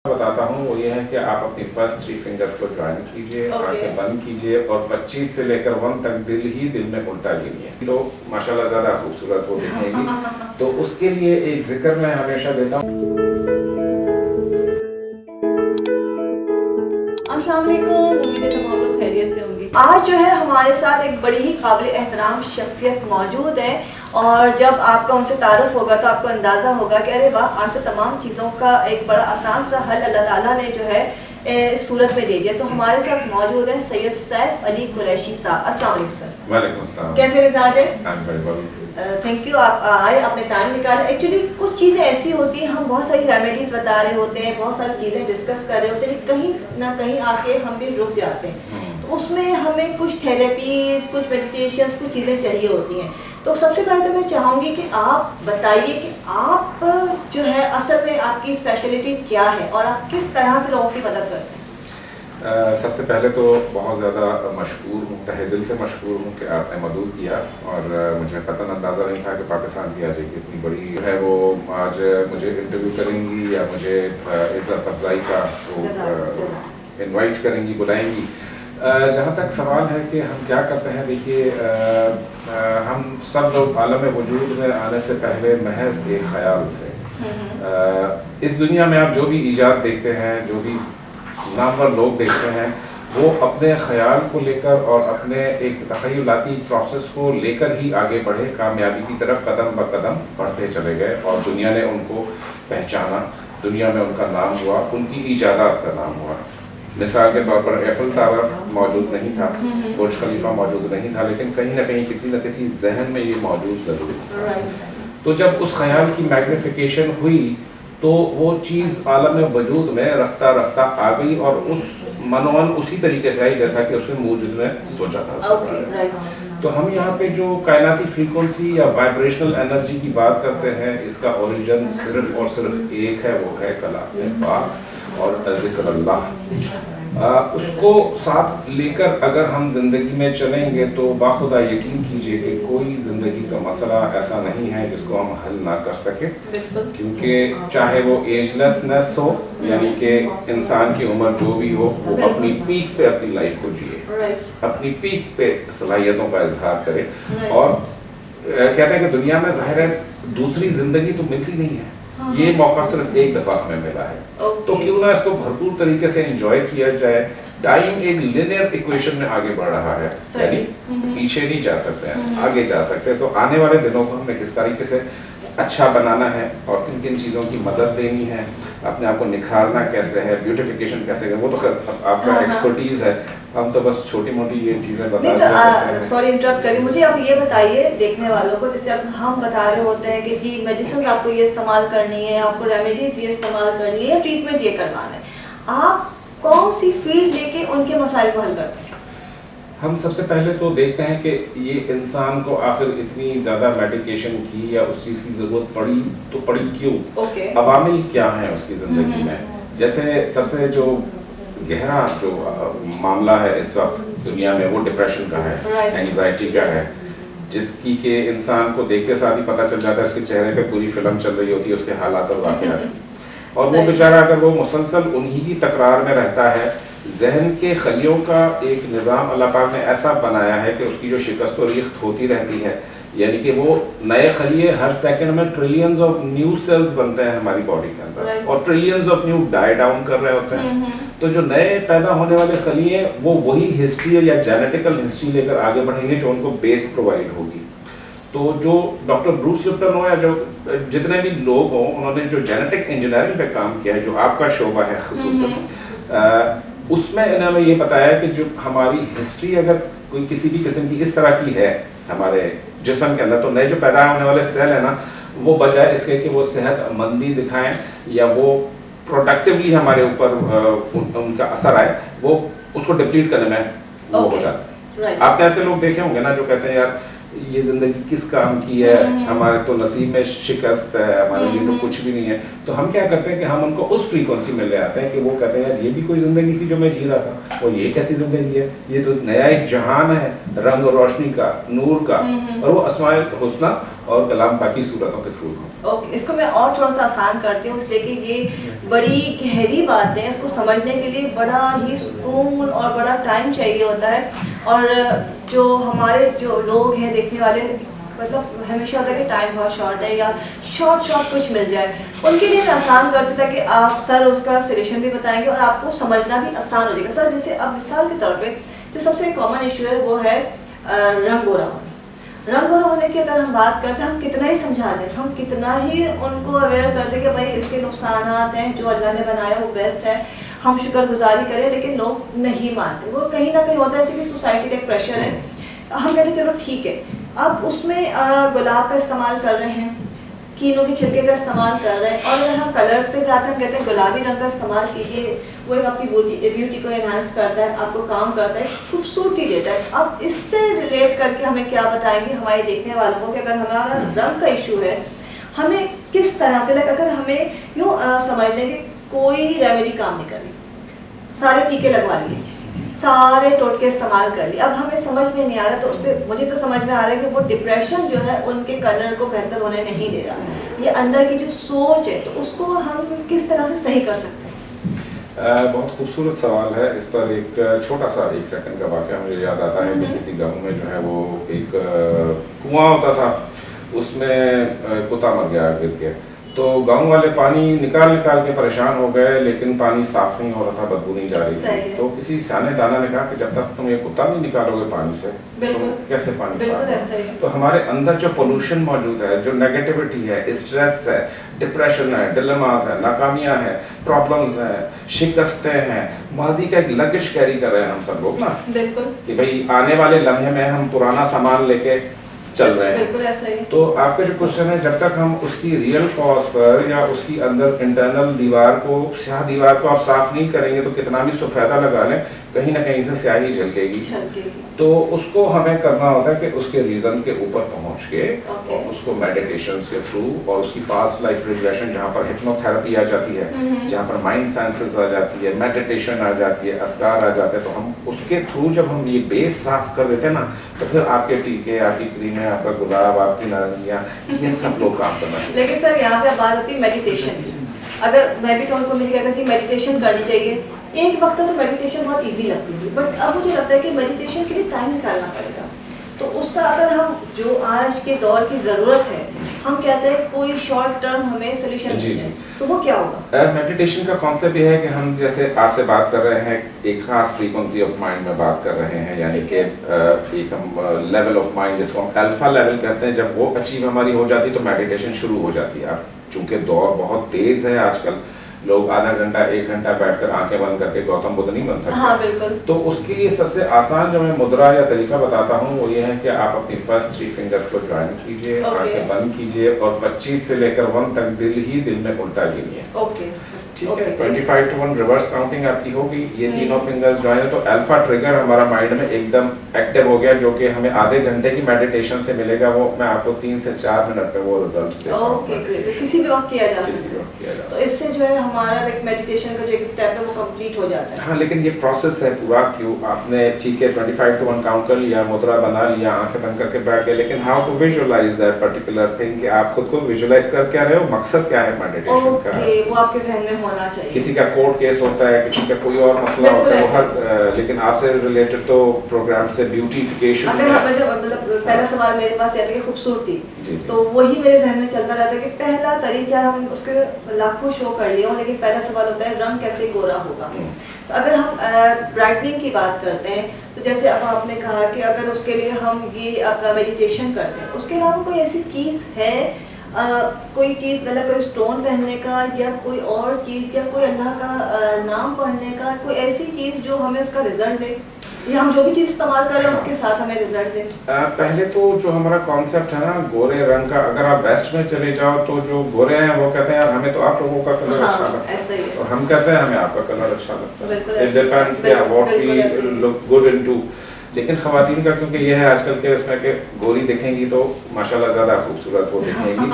बताता हूँ वो ये है कि आप अपनी फर्स्ट 3 फिंगर्स को ज्वाइन कीजिए, आंखें बंद कीजिए और 25 से लेकर 1 तक दिल ही दिल में उल्टा गिनिए तो माशाल्लाह ज़्यादा खूबसूरत वो दिखेगी। तो उसके लिए एक जिक्र मैं हमेशा देता हूँ। अस्सलाम वालेकुम, उम्मीद है तमाम लोग खैरियत से होंगे। आज जो है हमारे साथ एक बड़ी ही काबिल एहतराम शख्सियत मौजूद है और जब आपका उनसे तारुफ होगा तो आपको अंदाज़ा होगा कि अरे वाह, आज तो तमाम चीज़ों का एक बड़ा आसान सा हल अल्लाह ताला ने जो है इस सूरत में दे दिया। तो हमारे साथ मौजूद है सैयद सैफ अली कुरैशी साहब। अस्सलाम वालेकुम सर। वालेकुम अस्सलाम। कैसे मिजाज है? थैंक यू, आप आए, आपने टाइम निकाला। एक्चुअली कुछ चीज़ें ऐसी होती हैं, हम बहुत सारी रेमेडीज़ बता रहे होते हैं, बहुत सारी चीज़ें डिस्कस कर रहे होते हैं, कहीं ना कहीं आके हम भी रुक जाते हैं। तो उसमें हमें कुछ थेरेपीज, कुछ मेडिटेशंस, कुछ चीज़ें चाहिए होती हैं। तो सबसे पहले तो मैं चाहूँगी कि आप बताइए कि आप जो है असल में आपकी स्पेशलिटी क्या है और आप किस तरह से लोगों की मदद करते हैं। सबसे पहले तो बहुत ज़्यादा मशहूर हूँ, तहे दिल से मशहूर हूँ कि आपने मदद किया और मुझे कतई अंदाज़ा नहीं था कि पाकिस्तान की आज एक इतनी बड़ी है वो आज मुझे इंटरव्यू करेंगी या मुझे इज़्ज़त अफजाई का वो इनवाइट करेंगी, बुलाएंगी। जहाँ तक सवाल है कि हम क्या करते हैं, देखिए हम सब लोग आलम वजूद में आने से पहले महज एक ख्याल थे। इस दुनिया में आप जो भी ईजाद देखते हैं, जो भी नामवर लोग देखते हैं, वो अपने ख्याल को लेकर और अपने एक तख़य्युलाती प्रोसेस को लेकर ही आगे बढ़े, कामयाबी की तरफ कदम ब कदम बढ़ते चले गए और दुनिया ने उनको पहचाना, दुनिया में उनका नाम हुआ, उनकी ईजादात का नाम हुआ। मिसाल के तौर पर एफिल टावर मौजूद नहीं था, बुर्ज खलीफा मौजूद नहीं था, लेकिन कहीं ना कहीं किसी न किसी जहन में ये मौजूद ज़रूर था। तो जब उस ख्याल की मैग्निफिकेशन हुई तो वो चीज़ आलम वजूद में रफ्ता रफ्ता आ गई और उस मनोवन उसी तरीके से आई जैसा कि उसने मूजूद में सोचा था। तो हम यहाँ पे जो कायनाती फ्रीक्वेंसी या वाइब्रेशनल एनर्जी की बात करते हैं, इसका ओरिजिन सिर्फ और सिर्फ एक है, वो है कलाम पाक और ज़िक्र अल्लाह। उसको साथ लेकर अगर हम ज़िंदगी में चलेंगे तो बाखुदा यकीन कीजिए कि कोई ज़िंदगी का मसला ऐसा नहीं है जिसको हम हल ना कर सके, क्योंकि चाहे वो एजलेसनेस हो, यानी कि इंसान की उम्र जो भी हो, वो अपनी पीक पे अपनी लाइफ को जिए, अपनी पीक पे सलाहियतों का इजहार करे। और कहते हैं कि दुनिया में ज़ाहिर है दूसरी ज़िंदगी तो मिलती नहीं है, ये मौका सिर्फ एक दफ़ा हमें मिला है। तो क्यों ना इसको भरपूर तरीके से एंजॉय किया जाए। टाइम एक लिनियर इक्वेशन में आगे बढ़ रहा है, यानी पीछे नहीं जा सकते हैं, आगे जा सकते हैं। तो आने वाले दिनों को हमें किस तरीके से अच्छा बनाना है और किन किन चीज़ों की मदद देनी है, अपने आप को निखारना कैसे है, ब्यूटिफिकेशन कैसे है, वो तो आपका एक्सपर्टीज़ है। हम तो बस छोटी मोटी ये चीज़ें बता हैं। सॉरी इंटरप्ट करिए, मुझे अब ये बताइए देखने वालों को, जैसे अब हम बता रहे होते हैं कि जी मेडिसिन आपको ये इस्तेमाल करनी है, आपको रेमेडीज़ ये इस्तेमाल करनी है या ट्रीटमेंट ये करवाना है, आप कौन सी फील्ड लेके उनके मसाइल को हल करते हैं? हम सबसे पहले तो देखते हैं कि ये इंसान को आखिर इतनी ज़्यादा मेडिकेशन की या उस चीज़ की ज़रूरत पड़ी तो पड़ी क्यों, अवामिल क्या हैं उसकी ज़िंदगी में। जैसे सबसे जो गहरा जो मामला है इस वक्त दुनिया में वो डिप्रेशन का है, एंजाइटी का है, जिसकी के इंसान को देखते साथ ही पता चल जाता है, उसके चेहरे पे पूरी फिल्म चल रही होती है, उसके हालात और वाक़यात। और वो बेचारा अगर वो मुसलसल उन्हीं की तकरार में रहता है, जहन के खलियों का एक निज़ाम अल्लाह पाक ने ऐसा बनाया है कि उसकी जो शिकस्त और रिख्त होती रहती है, यानी कि वो नए खलिए हर सेकंड में ट्रिलियंस ऑफ न्यू सेल्स बनते हैं हमारी बॉडी के अंदर और trillions of new die down कर रहे होते हैं। तो जो नए पैदा होने वाले खलिए वो वही हिस्ट्री या जेनेटिकल हिस्ट्री लेकर आगे बढ़ेंगे जो उनको बेस प्रोवाइड होगी। तो जो डॉक्टर ब्रूस लिप्टन हो या जो जितने भी लोग हों, उन्होंने जो जेनेटिक इंजीनियरिंग पे काम किया है, जो आपका शोबा है खुसूसन, उसमें इन्होंने ये बताया कि जो हमारी हिस्ट्री अगर कोई किसी भी किस्म की इस तरह की है हमारे जिस्म के अंदर, तो नए जो पैदा होने वाले सेल है ना, वो बजाय इसके कि वो सेहतमंदी दिखाएं या वो प्रोडक्टिवली हमारे ऊपर उनका असर आए, वो उसको डिप्लीट करने में वो हो जाता है। आपने ऐसे लोग देखे होंगे ना जो कहते हैं यार ये जिंदगी किस काम की है, हमारे तो नसीब में शिकस्त है, हमारे लिए तो कुछ भी नहीं है। तो हम क्या करते हैं कि हम उनको उस फ्रीक्वेंसी में ले आते हैं कि वो कहते हैं यार ये भी कोई ज़िंदगी थी जो मैं जी रहा था, और ये कैसी ज़िंदगी है, ये तो नया एक जहान है रंग और रोशनी का, नूर का, और वो अस्माए हुस्ना और कलाम पाकी सूरतों के थ्रू ओके, इसको मैं और थोड़ा सा आसान करती हूँ, इसलिए कि ये बड़ी गहरी बातें हैं, इसको समझने के लिए बड़ा ही सुकून और बड़ा टाइम चाहिए होता है। और जो हमारे जो लोग हैं देखने वाले, मतलब हमेशा होता है कि टाइम बहुत शॉर्ट है या शॉर्ट कुछ मिल जाए, उनके लिए मैं आसान करती था कि आप सर उसका सोल्यूशन भी बताएंगे और आपको समझना भी आसान हो जाएगा। सर जैसे अब मिसाल के तौर पे जो सबसे कॉमन इशू है वो है रंग गोरा होना। रंग गोरा होने की अगर हम बात करते हैं, हम कितना ही समझा दें, हम कितना ही उनको अवेयर कर दें कि भाई इसके नुकसानात हैं, जो अल्लाह ने बनाया वो बेस्ट है, हम शुक्रगुजारी करें, लेकिन लोग नहीं मानते। वो कहीं ना कहीं होता है ऐसे कि सोसाइटी का एक प्रेशर है, हम कहते हैं चलो ठीक है। अब उसमें गुलाब का इस्तेमाल कर रहे हैं, कीनों के छिलके का इस्तेमाल कर रहे हैं, और अगर हम कलर्स पे जाते हैं हम कहते हैं गुलाबी रंग का इस्तेमाल कीजिए, वो एक आपकी ब्यूटी को एनहांस करता है, आपको काम करता है, खूबसूरती देता है। अब इससे रिलेट करके हमें क्या बताएंगे हमारे देखने वालों को कि अगर हमारा रंग का इशू है, हमें किस तरह से, अगर हमें यूँ समझ लें कि कोई रेमेडी काम नहीं कर रही, सारे टीके लगवा लिए, सारे टोटके इस्तेमाल कर लिए, अब हमें समझ में नहीं आ रहा, तो उस पर मुझे तो समझ में आ रहा है कि वो डिप्रेशन जो है उनके कलर को बेहतर होने नहीं दे रहा, ये अंदर की जो सोच है, तो उसको हम किस तरह से सही कर सकते हैं? बहुत खूबसूरत सवाल है। इस पर एक छोटा सा 1 सेकंड का वाक़या मुझे याद आता है कि किसी गाँव में जो है वो एक कुआं होता था, उसमें कुत्ता मर गया गिर के, तो गांव वाले पानी निकाल के परेशान हो गए, लेकिन पानी साफ नहीं हो रहा था, बदबू नहीं जा रही थी। तो किसी सियाने दाना ने कहा कि जब तक तुम ये कुत्ता नहीं निकालोगे पानी से, तुम कैसे पानी साफ? तो हमारे अंदर जो पोल्यूशन मौजूद है, जो नेगेटिविटी है, स्ट्रेस है, डिप्रेशन है, डिलेमास है, नाकामियां हैं, प्रॉब्लम्स हैं, शिकस्तें हैं, माजी का एक लगेज कैरी कर रहे हैं हम सब लोग ना, कि भाई आने वाले लम्हे में हम पुराना सामान लेके चल रहे हैं। बिल्कुल ऐसा ही। तो आपका जो क्वेश्चन है, जब तक हम उसकी रियल कॉज पर या उसकी अंदर इंटरनल दीवार को, स्याह दीवार को आप साफ नहीं करेंगे, तो कितना भी सफेदा लगा लें, कहीं ना कहीं से स्याही झलकेगी। तो उसको हमें करना होता है कि उसके रीजन के ऊपर पहुंच के और उसको मेडिटेशन के थ्रू और उसकी पास्ट लाइफ रिग्रेशन, जहाँ पर हिप्नोथेरेपी आ जाती है, जहाँ पर माइंड साइंसेस आ जाती है, मेडिटेशन आ जाती है, अस्कार आ जाते हैं, तो हम उसके थ्रू जब हम ये बेस साफ कर देते हैं ना, तो फिर आपके टीके, आपकी क्रीमें, आपका गुलाब, आपकी नारंगियाँ, ये सब लोग काम करना चाहिए। लेकिन सर यहाँ पे बात होती है मेडिटेशन की। अगर मैं भी कहूँ तो मुझे क्या कहती है, मेडिटेशन करनी चाहिए। एक वक्त तो मेडिटेशन बहुत इजी लगती थी, बट अब मुझे लगता है कि मेडिटेशन के लिए टाइम निकालना पड़ेगा। तो उसका अगर हम जो आज के दौर की ज़रूरत है, हम कहते हैं कोई शॉर्ट टर्म हमें सोल्यूशन चाहिए, तो वो क्या होगा? मेडिटेशन का कॉन्सेप्ट ये है कि हम जैसे आपसे बात कर रहे हैं, एक खास फ्रीक्वेंसी ऑफ माइंड में बात कर रहे हैं, यानी कि एक हम लेवल ऑफ माइंड, जिसको हम अल्फा लेवल कहते हैं, जब वो अचीव हमारी हो जाती है तो मेडिटेशन शुरू हो जाती है। चूँकि दौर बहुत तेज़ है आजकल, लोग आधा घंटा 1 घंटा बैठकर आंखें बंद करके गौतम बुद्ध नहीं बन सकते। हाँ, बिल्कुल। तो उसके लिए सबसे आसान जो मैं मुद्रा या तरीका बताता हूँ वो ये है कि आप अपनी फर्स्ट 3 फिंगर्स को ज्वाइन कीजिए, आंखें बंद कीजिए और 25 से लेकर 1 तक दिल में उल्टा गिनिए। ठीक है, 25 to 1 रिवर्स काउंटिंग आपकी होगी। ये तीनों फिंगर्स ज्वाइन है तो अल्फा ट्रिगर हमारा माइंड में एकदम एक्टिव हो गया, जो कि हमें आधे घंटे की मेडिटेशन से मिलेगा। वो मैं आपको 3 से 4 मिनट में वो रिजल्ट्स देता हूं। Okay, great. किसी भी वक्त किया जा सकता है। तो इससे जो है हमारा एक मेडिटेशन का जो एक स्टेप है वो कंप्लीट हो जाता है। हाँ, लेकिन ये प्रोसेस है पूरा। क्यों आपने ठीक है 25 to 1 काउंट कर लिया, मुद्रा बना लिया, आंखें बंद करके बैठ गए, लेकिन how to visualise that particular thing, कि आप खुद को विजुअलाइज कर क्या रहे हो, मकसद क्या है मेडिटेशन का। ओके, वो आपके जहन में होना चाहिए। किसी का कोर्ट केस होता है, किसी का कोई और मसला होता है, लेकिन आपसे रिलेटेड तो प्रोग्राम से ब्यूटिफिकेशन। मतलब पहला सवाल मेरे पास आता है कि खूबसूरती, तो वही मेरे जहन में चलता रहता है कि पहला तरीका, हम उसके लाखों शो कर लिए हो, लेकिन पहला सवाल होता है रंग कैसे गोरा होगा। तो अगर हम ब्राइटनिंग की बात करते हैं, तो जैसे अब आपने कहा कि अगर उसके लिए हम ये अपना मेडिटेशन करते हैं, उसके अलावा कोई ऐसी चीज़ है, कोई चीज़, मतलब कोई स्टोन पहनने का या कोई और चीज़ या कोई अल्लाह का नाम पढ़ने का, कोई ऐसी चीज़ जो हमें उसका रिजल्ट दे, या हम जो भी चीज़ इस्तेमाल करें उसके साथ हमें रिजल्ट दे? पहले तो जो हमारा कॉन्सेप्ट है ना गोरे रंग का, अगर आप वेस्ट में चले जाओ तो जो गोरे हैं वो कहते हैं यार हमें तो आप लोगों का कलर अच्छा लगता है, ऐसा ही है। और हम कहते हैं हमें आपका कलर अच्छा लगता है। बिल्कुल it depends what we look good into. लेकिन खवातीन का क्योंकि ये है आजकल के उसमें कि गोरी दिखेंगी तो माशाल्लाह ज़्यादा खूबसूरत वो दिखेंगी,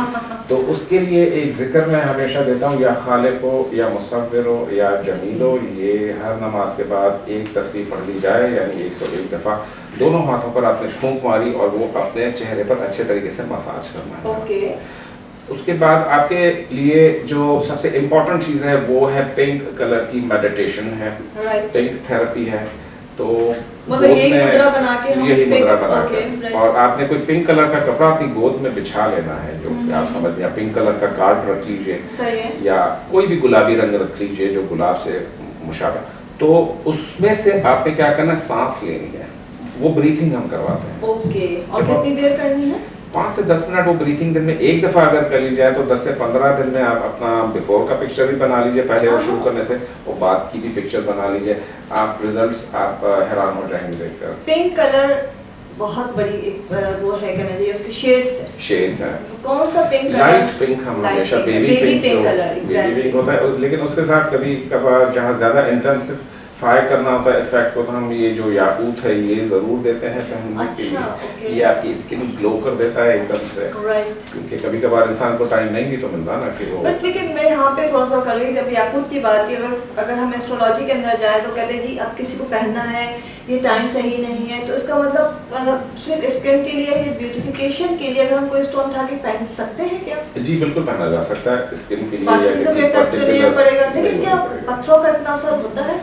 तो उसके लिए एक जिक्र मैं हमेशा देता हूँ, या खालिक हो या मुसव्विर हो या जमील हो, ये हर नमाज के बाद एक तस्बीह पढ़ ली जाए, यानी 101 दफ़ा दोनों हाथों पर आपने फूंक मारी और वो अपने चेहरे पर अच्छे तरीके से मसाज करना है। ओके। उसके बाद आपके लिए जो सबसे इम्पोर्टेंट चीज़ है वो है पिंक कलर की मेडिटेशन है, पिंक थेरेपी है। तो मतलब यही मुद्रा बना के हम यही मुद्रा बना के right. और आपने कोई पिंक कलर का कपड़ा अपनी गोद में बिछा लेना है, जो कि आप समझ या पिंक कलर का कार्ड रख लीजिए, सही है, या कोई भी गुलाबी रंग रख लीजिए जो गुलाब से मुशाबा। तो उसमें से आपने क्या करना है, सांस लेनी है, वो ब्रीथिंग हम करवाते हैं। ओके, और कितनी देर करनी है? 5 से 10 मिनट वो ब्रीथिंग दिन में एक दफ़ा अगर कर ली जाए तो 10 से 15 दिन में आप अपना बिफोर का पिक्चर भी बना लीजिए पहले वो शुरू करने से, और बाद की भी पिक्चर बना लीजिए, आप रिजल्ट्स आप हैरान हो जाएंगे देखकर। पिंक कलर बहुत बड़ी एक वो है, कहना चाहिए उसके शेड्स हैं। कौन सा पिंक कलर? लाइट पिंक हम हमेशा baby pink colour, baby pink होता है, लेकिन उसके साथ कभी कभार जहाँ ज़्यादा इंटेंसिव फायर करना होता है इफेक्ट को, तो हम ये जो याकूत है ये जरूर देते हैं पहनने के लिए। ये आपकी स्किन ग्लो कर देता है एकदम से, क्योंकि कभी कभार इंसान को टाइम नहीं भी तो मिलता ना कि वो। बट लेकिन मैं यहाँ पे थोड़ा सा करूँगी, जब याकूत की बात की, अगर हम एस्ट्रोलॉजी के अंदर जाए तो कहते हैं जी अब किसी को पहनना है, ये टाइम सही नहीं है, तो इसका मतलब सिर्फ स्किन के लिए या ब्यूटिफिकेशन के लिए अगर हम कोई स्टोन उठा के पहन सकते हैं क्या? जी बिल्कुल पहना जा सकता है स्किन के लिए, या किसी पर्टिकुलर पड़ेगा, लेकिन क्या पत्थरों का इतना असर होता है?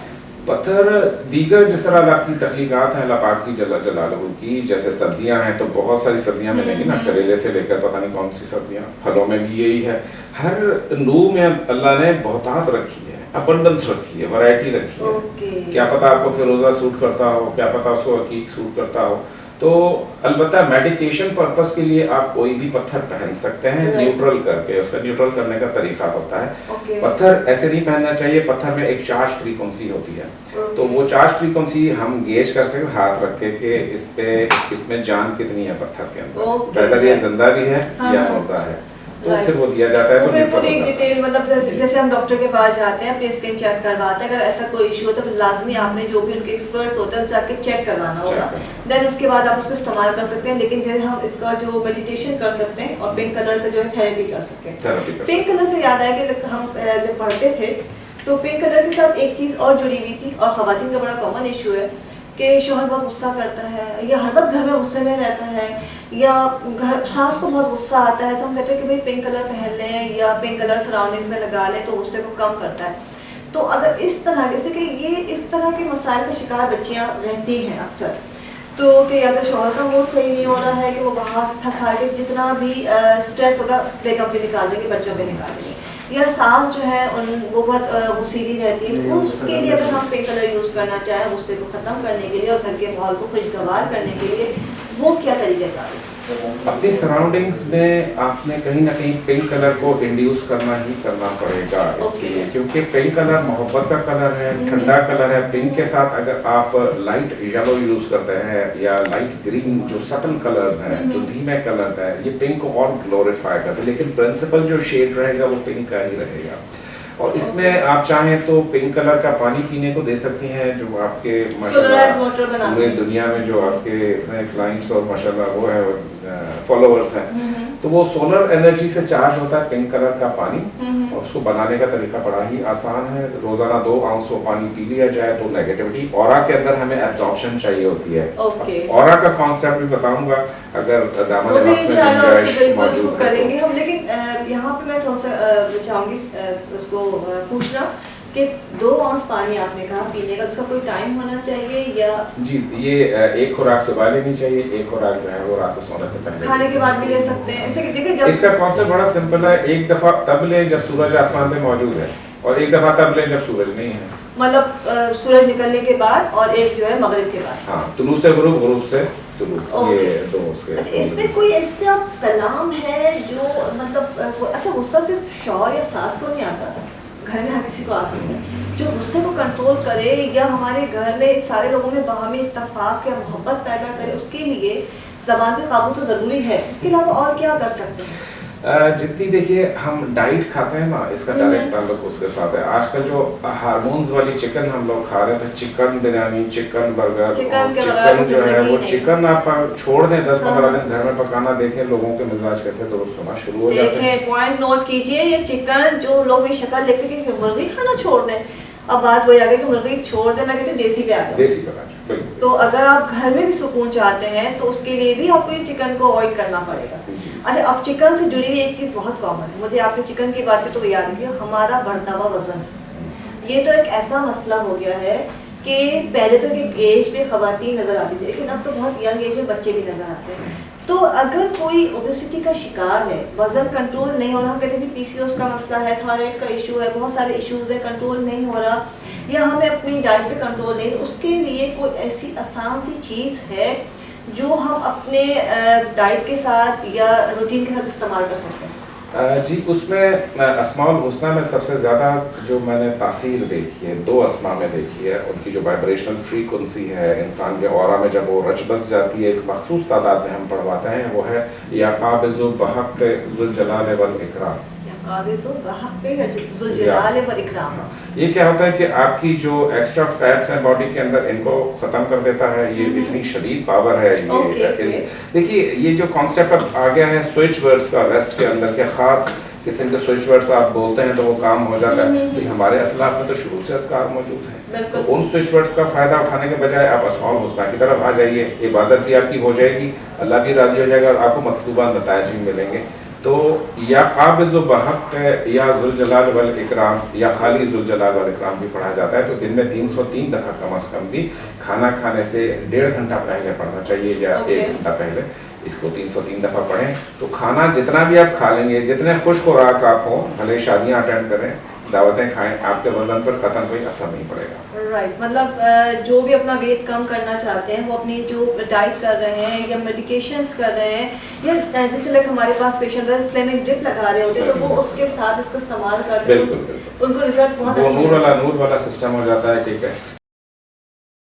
पत्थर दीगर जिस तरह अल्लाह की तख्लीकात हैं, अल्लाह पाक की जलालहू की, जैसे सब्जियां हैं तो बहुत सारी सब्जियां मिलेंगी ना, करेले से लेकर पता नहीं कौन सी सब्जियां, फलों में भी यही है। हर नूर में अल्लाह ने बहुतात रखी है, अबंडेंस रखी है, वैरायटी रखी है। क्या पता आपको फिरोजा सूट करता हो, क्या पता उसको हकीक सूट करता हो। तो अलबत्ता मेडिकेशन पर्पस के लिए आप कोई भी पत्थर पहन सकते हैं, न्यूट्रल करके, उसका न्यूट्रल करने का तरीका होता है। पत्थर ऐसे नहीं पहनना चाहिए, पत्थर में एक चार्ज फ्रीक्वेंसी होती है, तो वो चार्ज फ्रीक्वेंसी हम गेज कर सकते हाथ रख के कि इसमें जान कितनी है पत्थर के अंदर, वेदर ये जिंदा भी है या मुर्दा है, तो फिर वो दिया जाता है। तो फिर पूरी डिटेल, मतलब जैसे हम डॉक्टर के पास जाते हैं, अपनी स्किन चेक करवाते हैं, अगर ऐसा कोई इशू होता है तो लाजमी आपने जो भी उनके एक्सपर्ट्स होते हैं उनसे आके चेक करवाना होगा, देन उसके बाद आप उसको इस्तेमाल कर सकते हैं। लेकिन जो है हम इसका जो मेडिटेशन कर सकते हैं और पिंक कलर का जो है थेरेपी कर सकते हैं। पिंक कलर से याद आया कि हम जब पढ़ते थे तो पिंक कलर के साथ एक चीज़ और जुड़ी हुई थी, और ख़वातीन का बड़ा कॉमन इशू है कि शोहर बहुत गुस्सा करता है, या हर वक्त घर में गुस्से में रहता है, या घर सास को बहुत गुस्सा आता है, तो हम कहते हैं कि भाई पिंक कलर पहन लें या पिंक कलर सराउंडिंग्स में लगा लें तो गुस्से को कम करता है। तो अगर इस तरह, जैसे कि ये इस तरह के मसाइल का शिकार बच्चियाँ रहती हैं अक्सर, तो कि या तो शोहर का मूड सही नहीं हो रहा है कि वो वहाँ से थका के जितना भी स्ट्रेस होगा बेगम पे निकाल देंगे, बच्चों पे निकाल देंगे, या सास जो है वो बहुत गुस्सीली रहती है, तो उसके लिए अगर हम पिंक कलर यूज़ करना चाहें गुस्से को ख़त्म करने के लिए और घर के माहौल को खुशगवार करने के लिए, वो क्या तरीक़ेकार है? अपनी सराउंडिंग्स में आपने कहीं ना कहीं पिंक कलर को इंड्यूस करना ही करना पड़ेगा इसके लिए, क्योंकि पिंक कलर मोहब्बत का कलर है, ठंडा कलर है। पिंक के साथ अगर आप लाइट येलो यूज करते हैं या लाइट ग्रीन, जो सटल कलर्स हैं, जो धीमे कलर्स हैं, ये पिंक को और ग्लोरीफाई करते हैं, लेकिन प्रिंसिपल जो शेड रहेगा वो पिंक का ही रहेगा। और इसमें आप चाहें तो पिंक कलर का पानी पीने को दे सकती हैं, जो आपके माशाल्लाह पूरे दुनिया में जो आपके इतने क्लाइंट्स और माशाल्लाह वो है फॉलोअर्स हैं, तो वो सोलर एनर्जी से चार्ज होता है पिंक कलर का पानी, और उसको बनाने का तरीका बड़ा ही आसान है। रोजाना 2 आउंस वो पानी पी लिया जाए तो नेगेटिविटी ऑरा के अंदर हमें एब्जॉर्प्शन चाहिए होती है। ऑरा का कॉन्सेप्ट भी बताऊंगा अगर दामन वक्त में गुंजाइश मौजूद करेंगे हम। लेकिन यहाँ पे मैं थोड़ा सा चाहूँगी उसको पूछना कि 2 आउंस पानी आपने कहा पीने का, उसका कोई टाइम होना चाहिए या? जी, ये एक खुराक सुबह लेनी चाहिए, एक खुराक जो है वो रात को सोने से पहले, खाने के बाद भी ले सकते हैं। ऐसे कि देखिए जब इसका कॉन्सेप्ट बड़ा सिंपल है, एक दफा तब ले जब सूरज आसमान पे मौजूद है, और एक दफा तब ले जब सूरज नहीं है, मतलब सूरज निकलने के बाद, और एक जो है मगरिब के बाद। हाँ, तुलू से गुरूब, गुरूब से तुलू, ये दो उसके। अच्छा, इसमें कोई ऐसा कलाम है जो मतलब अच्छा गुस्सा सिर्फ शौहर या सास को नहीं आता, घर में हर किसी को आ सकता है, जो गुस्से को कंट्रोल करे या हमारे घर में सारे लोगों में बाहमी इत्तेफाक या मोहब्बत पैदा करे, उसके लिए ज़बान पे काबू तो ज़रूरी है। उसके अलावा और क्या कर सकते हैं? जितनी देखिए हम डाइट खाते हैं ना, इसका डायरेक्ट ताल्लुक उसके साथ है। आजकल जो हार्मोन्स वाली चिकन हम लोग खा रहे थे, chicken biryani, chicken burger, chicken जो है वो चिकन आप छोड़ दें 10-15 दिन घर में पकाना, देखें लोगों के मिजाज कैसे दुरुस्त होना शुरू हो जाते हैं। पॉइंट नोट कीजिए, ये चिकन जो लोग ये शक्ल देखते हैं कि मुर्गी खाना छोड़ दें, अब बात वही आ गई कि मुर्गी छोड़ दें, मैं कहती हूँ देसी पे आ जाओ, देसी पे आ जाओ। तो अगर आप घर में भी सुकून चाहते हैं तो उसके लिए भी आपको ये चिकन को अवॉइड करना पड़ेगा। अच्छा, अब चिकन से जुड़ी हुई एक चीज़ बहुत कॉमन है, मुझे आपने चिकन की बात की तो याद किया, हमारा बढ़ता हुआ वजन। ये तो एक ऐसा मसला हो गया है कि पहले तो एक एज पे खवातीन नज़र आती थी, लेकिन अब तो बहुत यंग एज में बच्चे भी नज़र आते हैं। तो अगर कोई ओबेसिटी का शिकार है, वजन कंट्रोल नहीं हो रहा, हम कहते हैं पीसीओएस का मसला है, थायराइड का इशू है, बहुत सारे इश्यूज है, कंट्रोल नहीं हो रहा, या हमें अपनी डाइट पे कंट्रोल नहीं, उसके लिए कोई ऐसी आसान सी चीज़ है जो हम अपने डाइट के साथ या रूटीन के साथ इस्तेमाल कर सकते हैं? जी, उसमें अस्माउल हुस्ना में सबसे ज़्यादा जो मैंने तासीर देखी है, 2 अस्मा में देखी है, उनकी जो वाइब्रेशनल फ्रीक्वेंसी है इंसान के ऑरा में, जब वो रच बस जाती है, एक मखसूस तादाद में हम पढ़वाते हैं, वो है या काबिज़ु बहक़ ज़ुल जलाल वल इकराम। ये क्या होता है कि आपकी जो एक्स्ट्रा फैट्स हैं बॉडी के अंदर, इनको ख़त्म कर देता है, ये इतनी शदीद पावर है ये। देखिए, ये जो कॉन्सेप्ट अब आ गया है स्विच वर्ड्स का वेस्ट के अंदर, के ख़ास किस्म के स्विच वर्ड्स आप बोलते हैं तो वो काम हो जाता है, तो हमारे असलाफ में तो शुरू से अस्कार मौजूद हैं। तो उन स्विच वर्ड्स का फ़ायदा उठाने के बजाय आप अस्माउल हुस्ना की तरफ आ जाइए, इबादत भी आपकी हो जाएगी, अल्लाह भी राज़ी हो जाएगा और आपको मतलूबा नताइज भी मिलेंगे। तो या काबिज़ु बहक़ या ज़ुल जलाल वल इकराम या खाली ज़ुल जलाल वल इकराम भी पढ़ा जाता है, तो दिन में 303 दफ़ा कम अज़ कम भी खाना खाने से 1.5 घंटा पहले पढ़ना चाहिए या 1 घंटा पहले, इसको 303 दफ़ा पढ़ें। तो खाना जितना भी आप खा लेंगे, जितने खुश खुराक आप हों, भले शादियाँ अटेंड करें, दावतें खाएं, आपके वजन पर कतई कोई असर नहीं पड़ेगा। राइट, मतलब जो भी अपना वेट कम करना चाहते हैं, वो अपनी जो डाइट कर रहे हैं या मेडिकेशंस कर रहे हैं, या जैसे लाइक हमारे पास पेशेंट है इस्लामिक ड्रिप लगा रहे होते हैं, तो वो उसके साथ इसको इस्तेमाल करते हैं, बिल्कुल उनको रिजल्ट बहुत वो अच्छे नूर वाला सिस्टम हो जाता है कि